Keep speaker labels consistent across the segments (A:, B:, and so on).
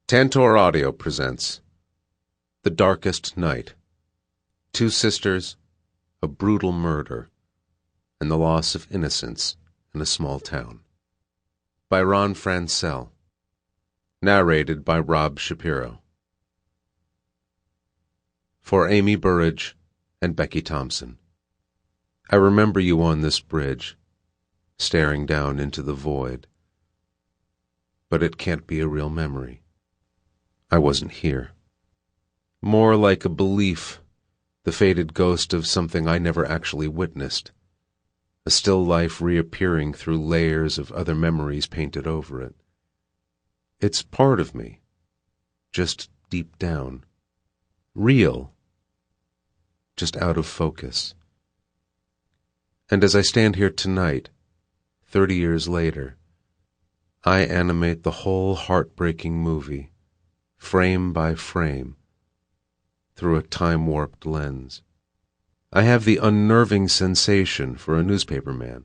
A: Tantor Audio presents The Darkest Night, Two Sisters, a Brutal Murder, and the Loss of Innocence in a Small Town. By Ron Franscell. Narrated by Shapiro. For Amy Burridge and Becky Thompson. I remember you on this bridge, staring down into the void. But it can't be a real memory. I wasn't here. More like a belief, the faded ghost of something I never actually witnessed, a still life reappearing through layers of other memories painted over it. It's part of me, just deep down. Real, just out of focus. And as I stand here tonight, 30 years later, I animate the whole heartbreaking movie, frame by frame, through a time-warped lens. I have the unnerving sensation for a newspaperman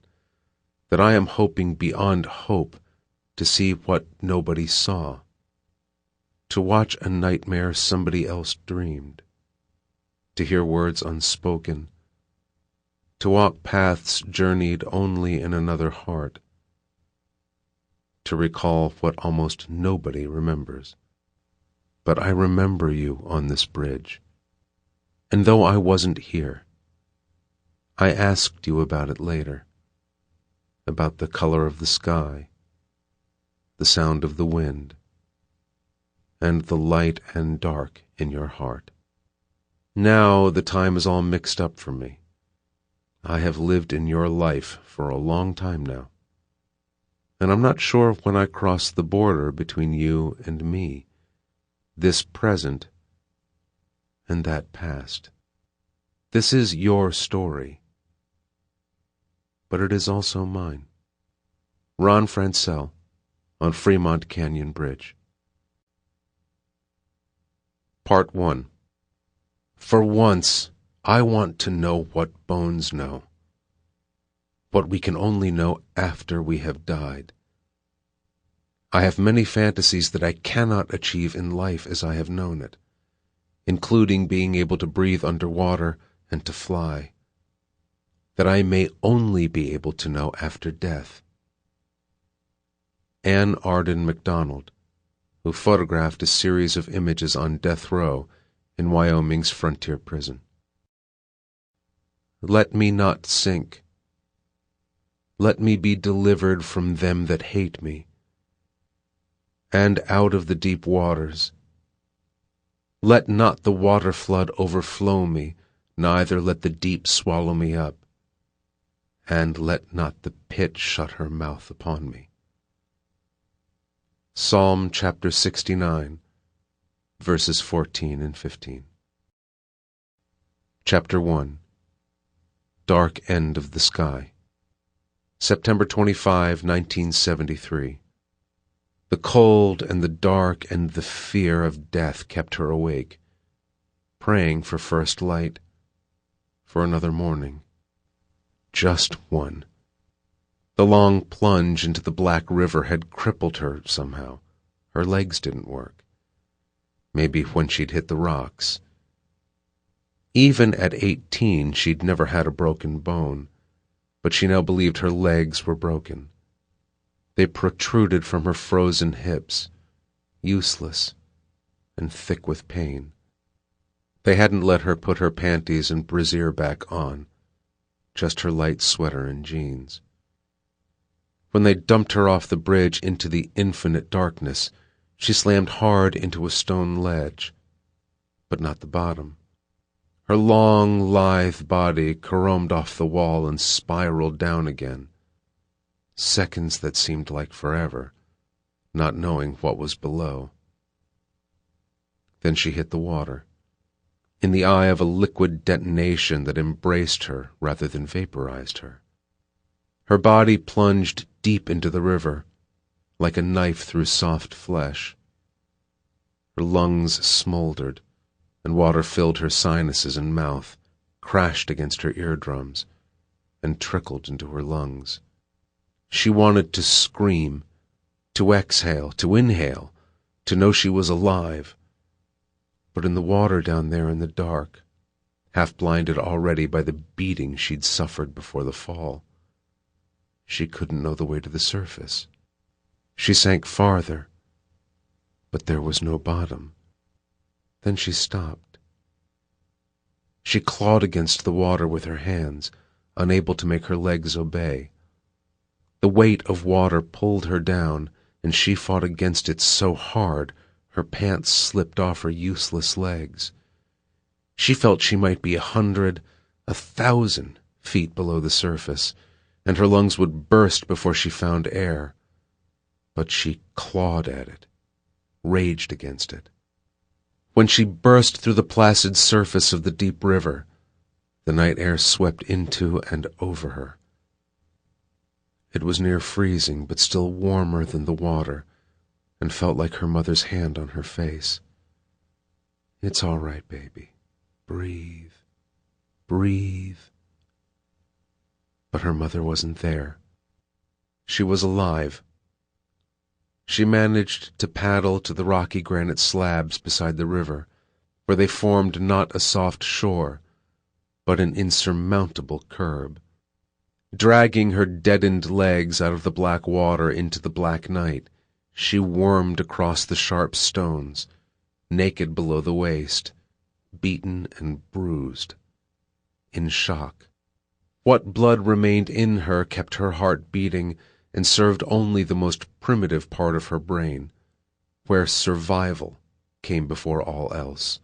A: that I am hoping beyond hope to see what nobody saw, to watch a nightmare somebody else dreamed, to hear words unspoken, to walk paths journeyed only in another heart, to recall what almost nobody remembers. But I remember you on this bridge, and though I wasn't here, I asked you about it later, about the color of the sky, the sound of the wind, and the light and dark in your heart. Now the time is all mixed up for me. I have lived in your life for a long time now, and I'm not sure when I crossed the border between you and me, this present and that past. This is your story, but it is also mine. Ron Franscell on Fremont Canyon Bridge. Part 1. For once, I want to know what bones know, what we can only know after we have died. I have many fantasies that I cannot achieve in life as I have known it, including being able to breathe underwater and to fly, that I may only be able to know after death. Anne Arden MacDonald, who photographed a series of images on death row in Wyoming's frontier prison. Let me not sink. Let me be delivered from them that hate me, and out of the deep waters. Let not the water flood overflow me, neither let the deep swallow me up, and let not the pit shut her mouth upon me. Psalm chapter 69, verses 14 and 15. Chapter 1. Dark End of the Sky. September 25, 1973. The cold and the dark and the fear of death kept her awake, praying for first light, for another morning. Just one. The long plunge into the black river had crippled her somehow. Her legs didn't work. Maybe when she'd hit the rocks. Even at 18, she'd never had a broken bone, but she now believed her legs were broken. They protruded from her frozen hips, useless and thick with pain. They hadn't let her put her panties and brassiere back on, just her light sweater and jeans. When they dumped her off the bridge into the infinite darkness, she slammed hard into a stone ledge, but not the bottom. Her long, lithe body caromed off the wall and spiraled down again. Seconds that seemed like forever, not knowing what was below. Then she hit the water, in the eye of a liquid detonation that embraced her rather than vaporized her. Her body plunged deep into the river, like a knife through soft flesh. Her lungs smoldered, and water filled her sinuses and mouth, crashed against her eardrums, and trickled into her lungs. She wanted to scream, to exhale, to inhale, to know she was alive. But in the water down there in the dark, half blinded already by the beating she'd suffered before the fall, she couldn't know the way to the surface. She sank farther, but there was no bottom. Then she stopped. She clawed against the water with her hands, unable to make her legs obey. The weight of water pulled her down, and she fought against it so hard her pants slipped off her useless legs. She felt she might be 100, 1,000 feet below the surface, and her lungs would burst before she found air. But she clawed at it, raged against it. When she burst through the placid surface of the deep river, the night air swept into and over her. It was near freezing, but still warmer than the water, and felt like her mother's hand on her face. "It's all right, baby. Breathe. Breathe." But her mother wasn't there. She was alive. She managed to paddle to the rocky granite slabs beside the river, where they formed not a soft shore, but an insurmountable curb. Dragging her deadened legs out of the black water into the black night, she wormed across the sharp stones, naked below the waist, beaten and bruised, in shock. What blood remained in her kept her heart beating and served only the most primitive part of her brain, where survival came before all else.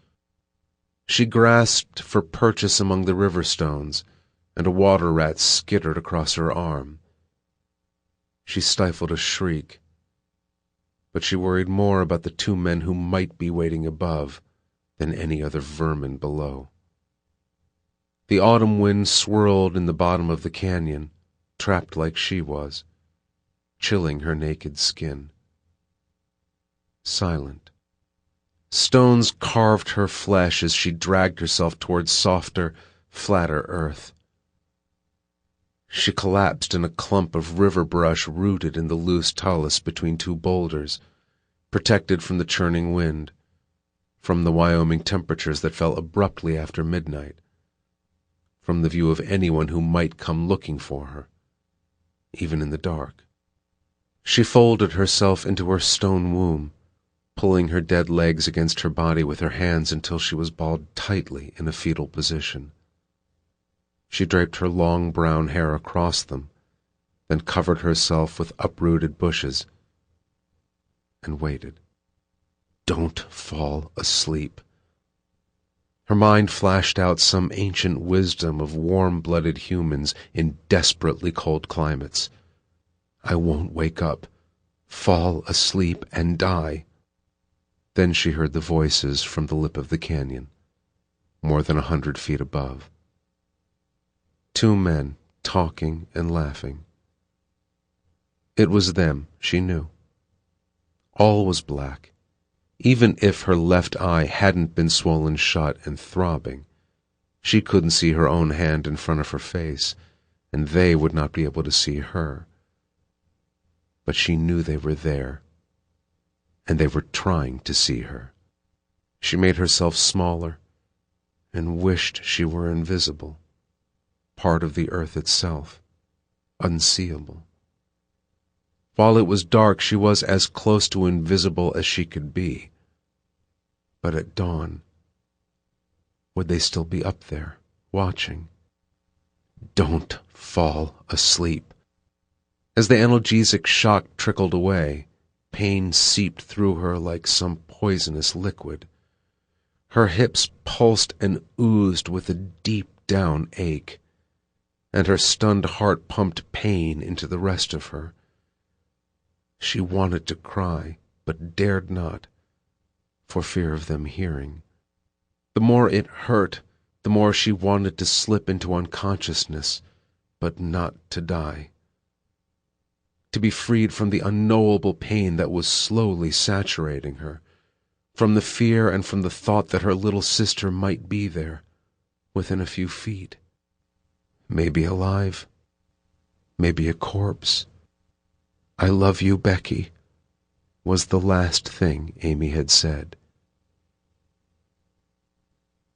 A: She grasped for purchase among the river stones, and a water rat skittered across her arm. She stifled a shriek, but she worried more about the two men who might be waiting above than any other vermin below. The autumn wind swirled in the bottom of the canyon, trapped like she was, chilling her naked skin. Silent. Stones carved her flesh as she dragged herself towards softer, flatter earth. She collapsed in a clump of river brush rooted in the loose talus between two boulders, protected from the churning wind, from the Wyoming temperatures that fell abruptly after midnight, from the view of anyone who might come looking for her, even in the dark. She folded herself into her stone womb, pulling her dead legs against her body with her hands until she was balled tightly in a fetal position. She draped her long brown hair across them, then covered herself with uprooted bushes, and waited. Don't fall asleep. Her mind flashed out some ancient wisdom of warm-blooded humans in desperately cold climates. I won't wake up. Fall asleep and die. Then she heard the voices from the lip of the canyon, more than 100 feet above. Two men talking and laughing. It was them, she knew. All was black. Even if her left eye hadn't been swollen shut and throbbing, she couldn't see her own hand in front of her face, and they would not be able to see her. But she knew they were there, and they were trying to see her. She made herself smaller and wished she were invisible, part of the earth itself, unseeable. While it was dark, she was as close to invisible as she could be. But at dawn, would they still be up there, watching? Don't fall asleep. As the analgesic shock trickled away, pain seeped through her like some poisonous liquid. Her hips pulsed and oozed with a deep-down ache, and her stunned heart pumped pain into the rest of her. She wanted to cry, but dared not, for fear of them hearing. The more it hurt, the more she wanted to slip into unconsciousness, but not to die. To be freed from the unknowable pain that was slowly saturating her, from the fear and from the thought that her little sister might be there, within a few feet. Maybe alive, maybe a corpse. I love you, Becky. was the last thing Amy had said.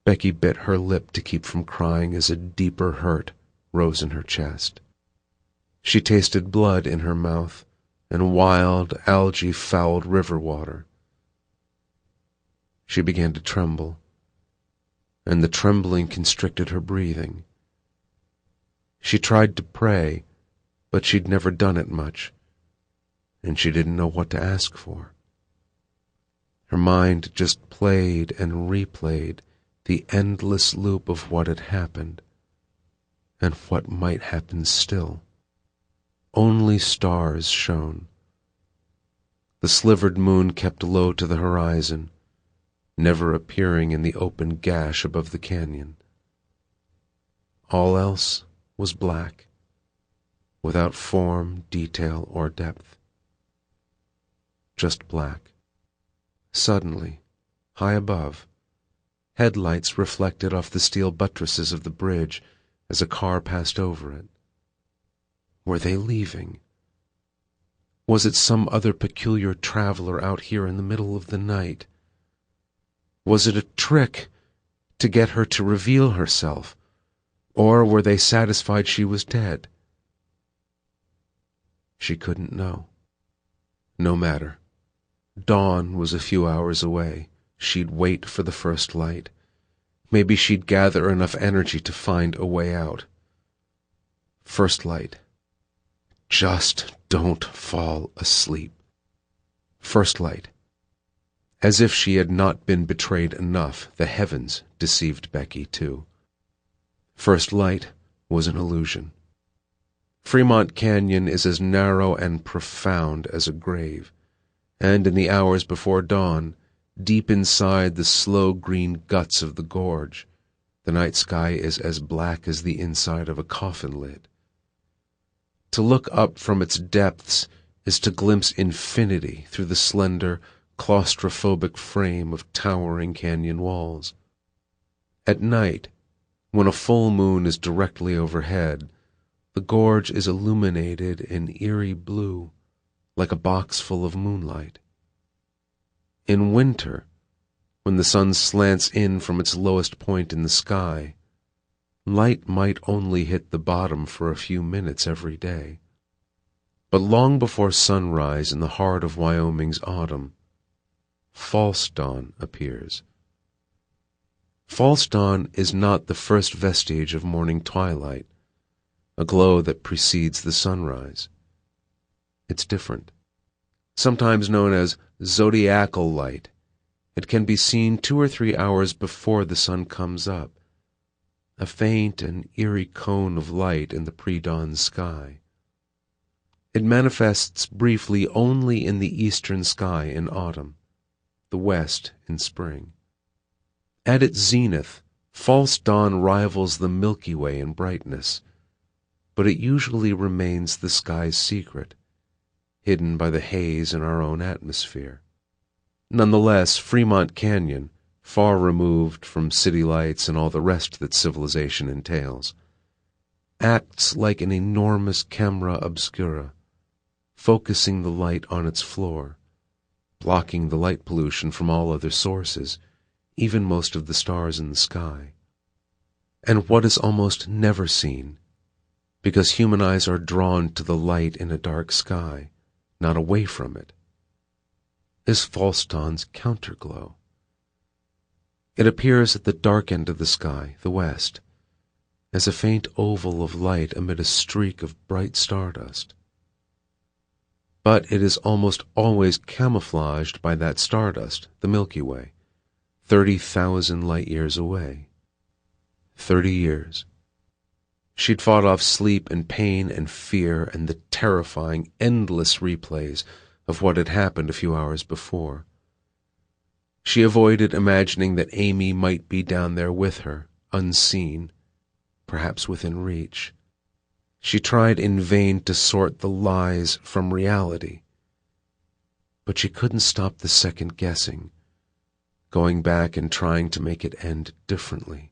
A: Becky bit her lip to keep from crying as a deeper hurt rose in her chest. She tasted blood in her mouth and wild, algae-fouled river water. She began to tremble, and the trembling constricted her breathing. She tried to pray, but she'd never done it much, and she didn't know what to ask for. Her mind just played and replayed the endless loop of what had happened, and what might happen still. Only stars shone. The slivered moon kept low to the horizon, never appearing in the open gash above the canyon. All else was black, without form, detail, or depth. Just black. Suddenly, high above, headlights reflected off the steel buttresses of the bridge as a car passed over it. Were they leaving? Was it some other peculiar traveler out here in the middle of the night? Was it a trick to get her to reveal herself, or were they satisfied she was dead? She couldn't know. No matter. Dawn was a few hours away. She'd wait for the first light. Maybe she'd gather enough energy to find a way out. First light. Just don't fall asleep. First light. As if she had not been betrayed enough, the heavens deceived Becky, too. First light was an illusion. Fremont Canyon is as narrow and profound as a grave, and in the hours before dawn, deep inside the slow green guts of the gorge, the night sky is as black as the inside of a coffin lid. To look up from its depths is to glimpse infinity through the slender, claustrophobic frame of towering canyon walls. At night, when a full moon is directly overhead, the gorge is illuminated in eerie blue, like a box full of moonlight. In winter, when the sun slants in from its lowest point in the sky, light might only hit the bottom for a few minutes every day. But long before sunrise in the heart of Wyoming's autumn, false dawn appears. False dawn is not the first vestige of morning twilight, a glow that precedes the sunrise. It's different. Sometimes known as zodiacal light, it can be seen 2 or 3 hours before the sun comes up, a faint and eerie cone of light in the pre-dawn sky. It manifests briefly only in the eastern sky in autumn, the west in spring. At its zenith, false dawn rivals the Milky Way in brightness, but it usually remains the sky's secret, hidden by the haze in our own atmosphere. Nonetheless, Fremont Canyon, far removed from city lights and all the rest that civilization entails, acts like an enormous camera obscura, focusing the light on its floor, blocking the light pollution from all other sources, even most of the stars in the sky. And what is almost never seen, because human eyes are drawn to the light in a dark sky, not away from it, is false dawn's counterglow. It appears at the dark end of the sky, the west, as a faint oval of light amid a streak of bright stardust. But it is almost always camouflaged by that stardust, the Milky Way, 30,000 light-years away. 30 years. She'd fought off sleep and pain and fear and the terrifying, endless replays of what had happened a few hours before. She avoided imagining that Amy might be down there with her, unseen, perhaps within reach. She tried in vain to sort the lies from reality. But she couldn't stop the second guessing, going back and trying to make it end differently.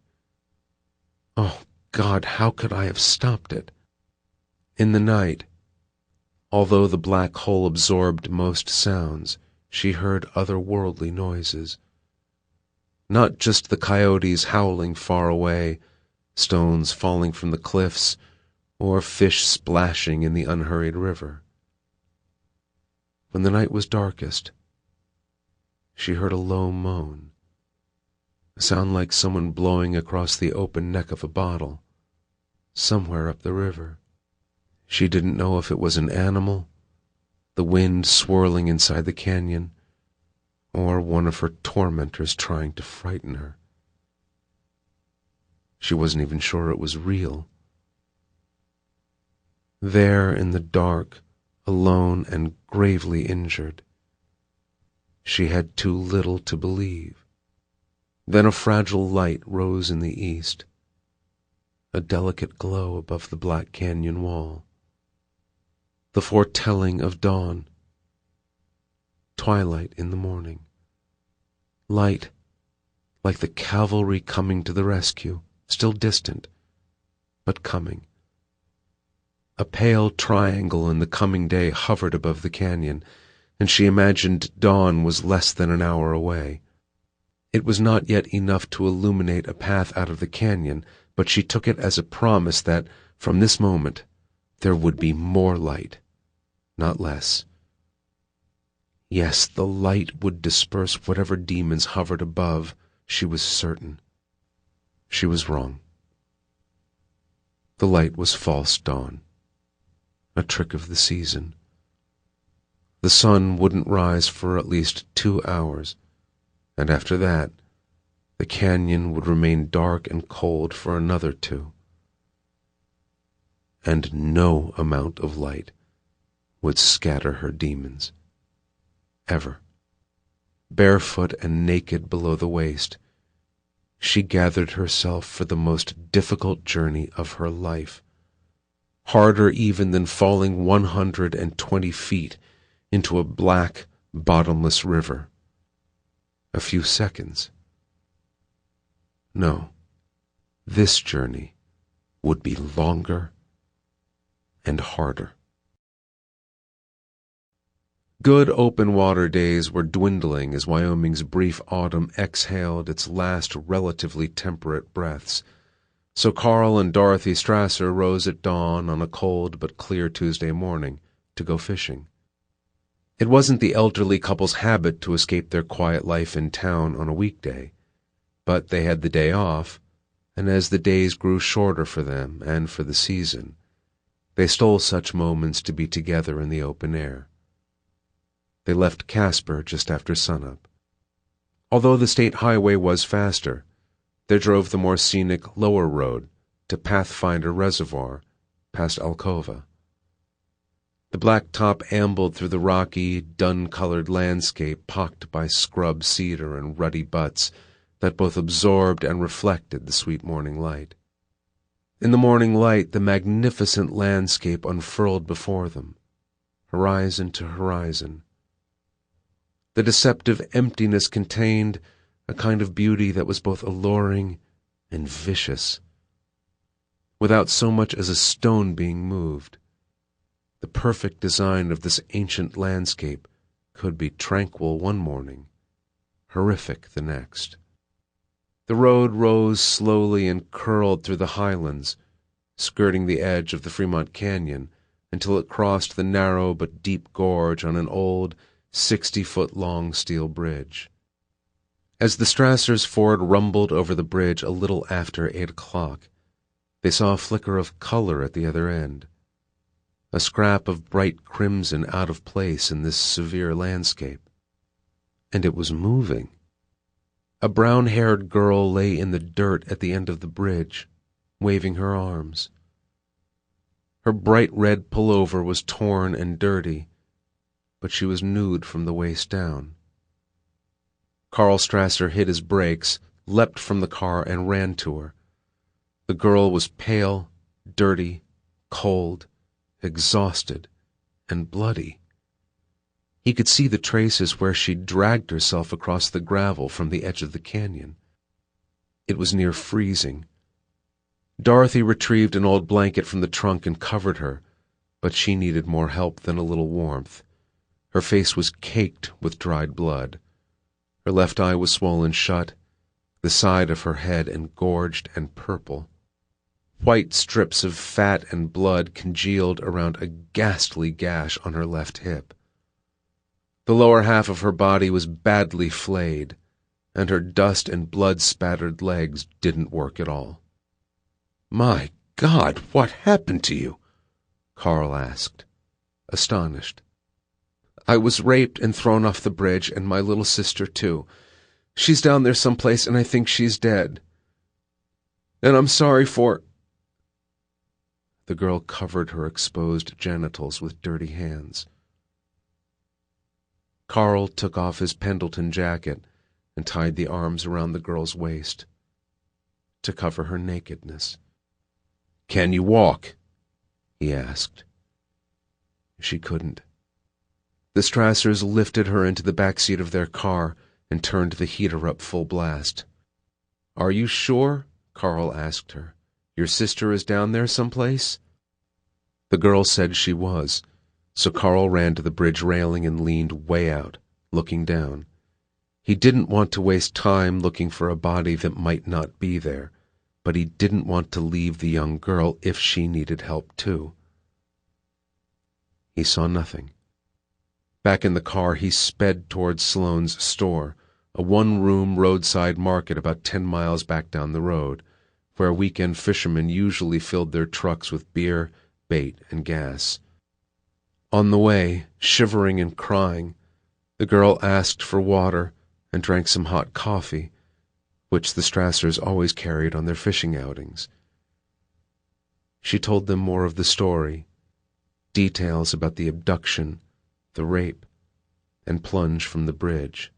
A: Oh, God, how could I have stopped it? In the night, although the black hole absorbed most sounds, she heard otherworldly noises. Not just the coyotes howling far away, stones falling from the cliffs, or fish splashing in the unhurried river. When the night was darkest, she heard a low moan, a sound like someone blowing across the open neck of a bottle, somewhere up the river. She didn't know if it was an animal, the wind swirling inside the canyon, or one of her tormentors trying to frighten her. She wasn't even sure it was real. There in the dark, alone and gravely injured, she had too little to believe. Then a fragile light rose in the east, a delicate glow above the black canyon wall, the foretelling of dawn, twilight in the morning, light like the cavalry coming to the rescue, still distant, but coming. A pale triangle in the coming day hovered above the canyon, and she imagined dawn was less than an hour away. It was not yet enough to illuminate a path out of the canyon, but she took it as a promise that, from this moment, there would be more light, not less. Yes, the light would disperse whatever demons hovered above, she was certain. She was wrong. The light was false dawn, a trick of the season. The sun wouldn't rise for at least 2 hours, and after that, the canyon would remain dark and cold for another 2. And no amount of light would scatter her demons. Ever. Barefoot and naked below the waist, she gathered herself for the most difficult journey of her life, harder even than falling 120 feet into a black, bottomless river. A few seconds. No, this journey would be longer and harder. Good open water days were dwindling as Wyoming's brief autumn exhaled its last relatively temperate breaths, so Carl and Dorothy Strasser rose at dawn on a cold but clear Tuesday morning to go fishing. It wasn't the elderly couple's habit to escape their quiet life in town on a weekday, but they had the day off, and as the days grew shorter for them and for the season, they stole such moments to be together in the open air. They left Casper just after sunup. Although the state highway was faster, they drove the more scenic lower road to Pathfinder Reservoir, past Alcova. The blacktop ambled through the rocky, dun-colored landscape pocked by scrub cedar and ruddy butts that both absorbed and reflected the sweet morning light. In the morning light, the magnificent landscape unfurled before them, horizon to horizon. The deceptive emptiness contained a kind of beauty that was both alluring and vicious. Without so much as a stone being moved, the perfect design of this ancient landscape could be tranquil one morning, horrific the next. The road rose slowly and curled through the highlands, skirting the edge of the Fremont Canyon until it crossed the narrow but deep gorge on an old 60-foot-long steel bridge. As the Strassers' Ford rumbled over the bridge a little after 8 o'clock, they saw a flicker of color at the other end, a scrap of bright crimson out of place in this severe landscape. And it was moving. A brown-haired girl lay in the dirt at the end of the bridge, waving her arms. Her bright red pullover was torn and dirty, but she was nude from the waist down. Carl Strasser hit his brakes, leapt from the car, and ran to her. The girl was pale, dirty, cold, exhausted, and bloody. He could see the traces where she'd dragged herself across the gravel from the edge of the canyon. It was near freezing. Dorothy retrieved an old blanket from the trunk and covered her, but she needed more help than a little warmth. Her face was caked with dried blood. Her left eye was swollen shut, the side of her head engorged and purple. White strips of fat and blood congealed around a ghastly gash on her left hip. The lower half of her body was badly flayed, and her dust and blood-spattered legs didn't work at all. "My God, what happened to you?" Carl asked, astonished. "I was raped and thrown off the bridge, and my little sister, too. She's down there someplace, and I think she's dead. And I'm sorry for—" The girl covered her exposed genitals with dirty hands. Carl took off his Pendleton jacket and tied the arms around the girl's waist to cover her nakedness. "Can you walk?" he asked. She couldn't. The Strassers lifted her into the back seat of their car and turned the heater up full blast. "Are you sure?" Carl asked her. "Your sister is down there someplace?" The girl said she was, so Carl ran to the bridge railing and leaned way out, looking down. He didn't want to waste time looking for a body that might not be there, but he didn't want to leave the young girl if she needed help too. He saw nothing. Back in the car, he sped towards Sloane's store, a one-room roadside market about 10 miles back down the road, where weekend fishermen usually filled their trucks with beer, bait, and gas. On the way, shivering and crying, the girl asked for water and drank some hot coffee, which the Strassers always carried on their fishing outings. She told them more of the story, details about the abduction, the rape, and plunge from the bridge.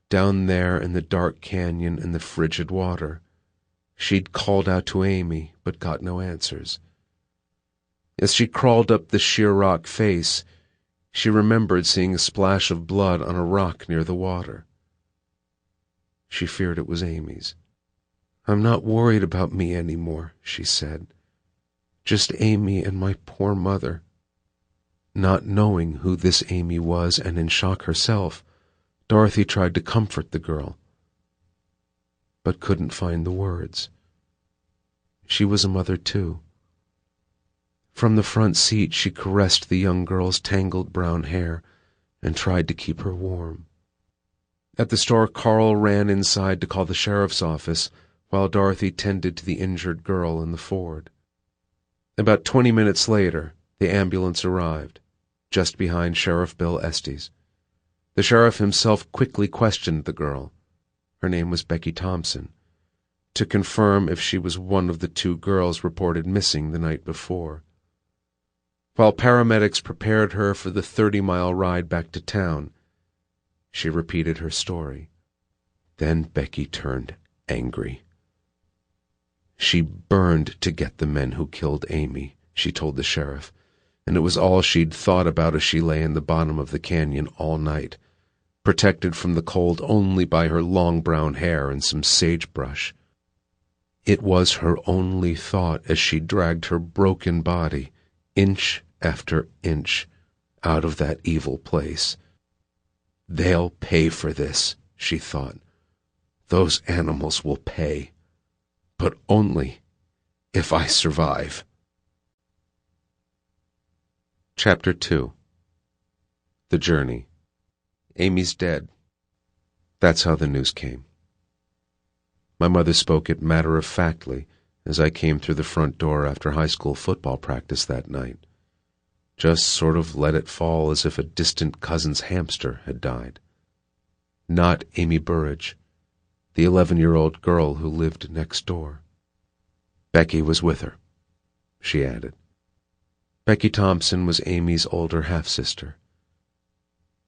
A: Down there in the dark canyon in the frigid water, she'd called out to Amy but got no answers. As she crawled up the sheer rock face, she remembered seeing a splash of blood on a rock near the water. She feared it was Amy's. "I'm not worried about me anymore," she said. "Just Amy and my poor mother." Not knowing who this Amy was and in shock herself, Dorothy tried to comfort the girl, but couldn't find the words. She was a mother too. From the front seat she caressed the young girl's tangled brown hair and tried to keep her warm. At the store, Carl ran inside to call the sheriff's office while Dorothy tended to the injured girl in the Ford. About 20 minutes later, the ambulance arrived, just behind Sheriff Bill Estes. The sheriff himself quickly questioned the girl, her name was Becky Thompson, to confirm if she was one of the 2 girls reported missing the night before. While paramedics prepared her for the 30-mile ride back to town, she repeated her story. Then Becky turned angry. She burned to get the men who killed Amy, she told the sheriff, and it was all she'd thought about as she lay in the bottom of the canyon all night, protected from the cold only by her long brown hair and some sagebrush. It was her only thought as she dragged her broken body, inch after inch, out of that evil place. "They'll pay for this," she thought. "Those animals will pay. But only if I survive." Chapter 2. The Journey. Amy's dead. That's how the news came. My mother spoke it matter-of-factly as I came through the front door after high school football practice that night. Just sort of let it fall as if a distant cousin's hamster had died. Not Amy Burridge, the 11-year-old girl who lived next door. Becky was with her, she added. Becky Thompson was Amy's older half-sister.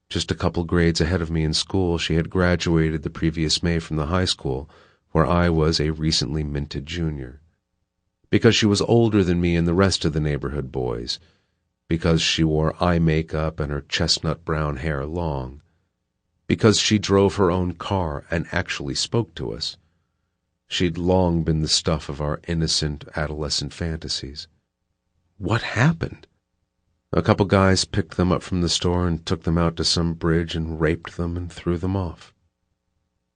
A: Just a couple grades ahead of me in school, she had graduated the previous May from the high school, where I was a recently minted junior. Because she was older than me and the rest of the neighborhood boys, because she wore eye makeup and her chestnut brown hair long, because she drove her own car and actually spoke to us. She'd long been the stuff of our innocent adolescent fantasies. What happened? A couple guys picked them up from the store and took them out to some bridge and raped them and threw them off.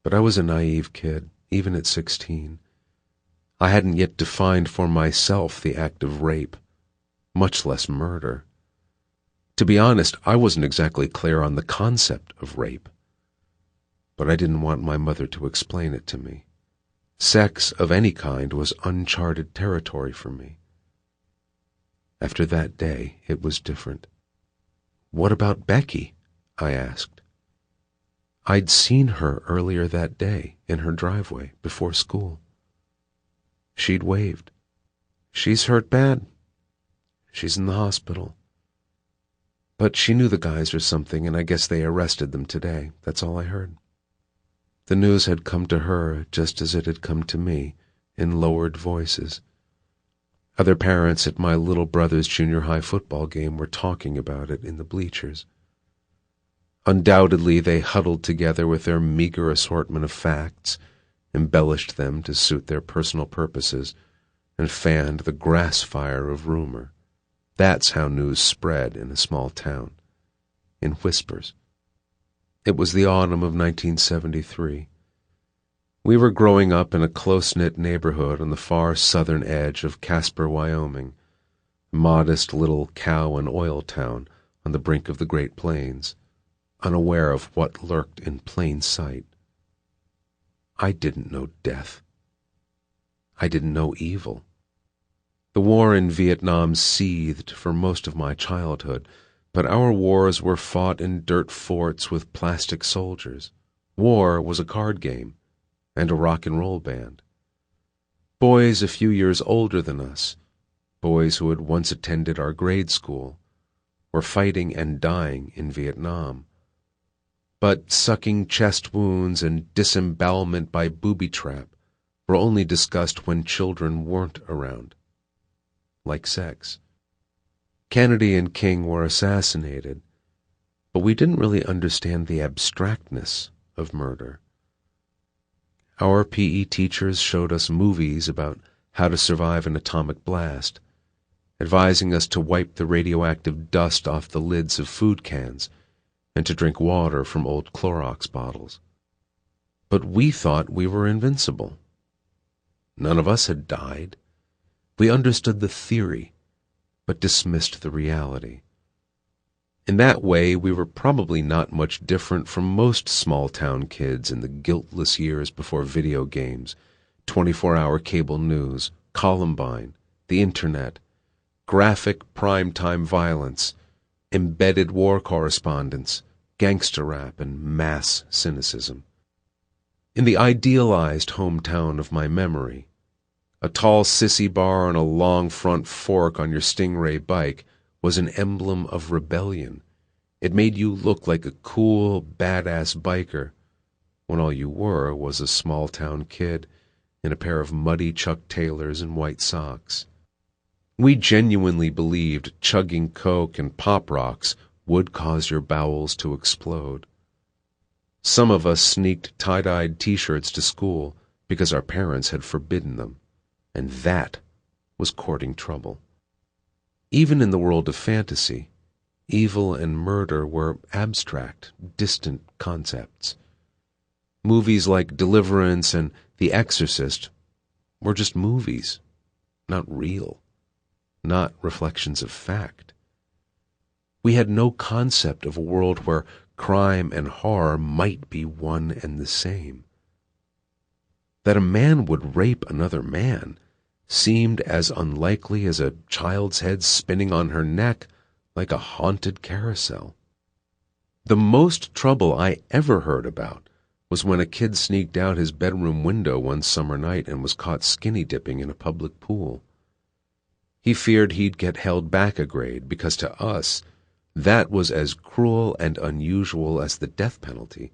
A: But I was a naive kid, even at 16. I hadn't yet defined for myself the act of rape, much less murder. To be honest, I wasn't exactly clear on the concept of rape. But I didn't want my mother to explain it to me. Sex of any kind was uncharted territory for me. After that day, it was different. "What about Becky?" I asked. I'd seen her earlier that day in her driveway before school. She'd waved. "She's hurt bad. She's in the hospital. But she knew the guys or something, and I guess they arrested them today. That's all I heard." The news had come to her just as it had come to me, in lowered voices. Other parents at my little brother's junior high football game were talking about it in the bleachers. Undoubtedly, they huddled together with their meager assortment of facts, embellished them to suit their personal purposes, and fanned the grass fire of rumor. That's how news spread in a small town, in whispers. It was the autumn of 1973. We were growing up in a close-knit neighborhood on the far southern edge of Casper, Wyoming, a modest little cow and oil town on the brink of the Great Plains, unaware of what lurked in plain sight. I didn't know death. I didn't know evil. The war in Vietnam seethed for most of my childhood, but our wars were fought in dirt forts with plastic soldiers. War was a card game and a rock and roll band. Boys a few years older than us, boys who had once attended our grade school, were fighting and dying in Vietnam. But sucking chest wounds and disembowelment by booby trap were only discussed when children weren't around. Like sex. Kennedy and King were assassinated, but we didn't really understand the abstractness of murder. Our PE teachers showed us movies about how to survive an atomic blast, advising us to wipe the radioactive dust off the lids of food cans and to drink water from old Clorox bottles. But we thought we were invincible. None of us had died. We understood the theory, but dismissed the reality. In that way, we were probably not much different from most small-town kids in the guiltless years before video games, 24-hour cable news, Columbine, the Internet, graphic prime-time violence, embedded war correspondence, gangster rap, and mass cynicism. In the idealized hometown of my memory, a tall sissy bar and a long front fork on your Stingray bike was an emblem of rebellion. It made you look like a cool, badass biker, when all you were was a small-town kid in a pair of muddy Chuck Taylors and white socks. We genuinely believed chugging Coke and Pop Rocks would cause your bowels to explode. Some of us sneaked tie-dyed T-shirts to school because our parents had forbidden them, and that was courting trouble. Even in the world of fantasy, evil and murder were abstract, distant concepts. Movies like Deliverance and The Exorcist were just movies, not real, not reflections of fact. We had no concept of a world where crime and horror might be one and the same. That a man would rape another man seemed as unlikely as a child's head spinning on her neck like a haunted carousel. The most trouble I ever heard about was when a kid sneaked out his bedroom window one summer night and was caught skinny dipping in a public pool. He feared he'd get held back a grade because to us, that was as cruel and unusual as the death penalty.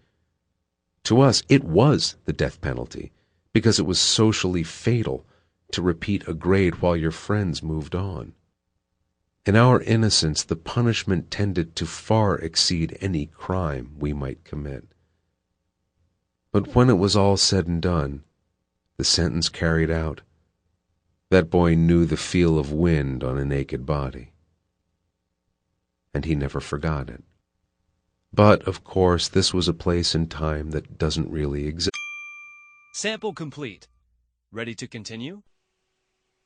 A: To us, it was the death penalty because it was socially fatal to repeat a grade while your friends moved on. In our innocence, the punishment tended to far exceed any crime we might commit. But when it was all said and done, the sentence carried out, that boy knew the feel of wind on a naked body. and he never forgot it. But, of course, this was a place and time that doesn't really exist.
B: Sample complete. Ready to continue?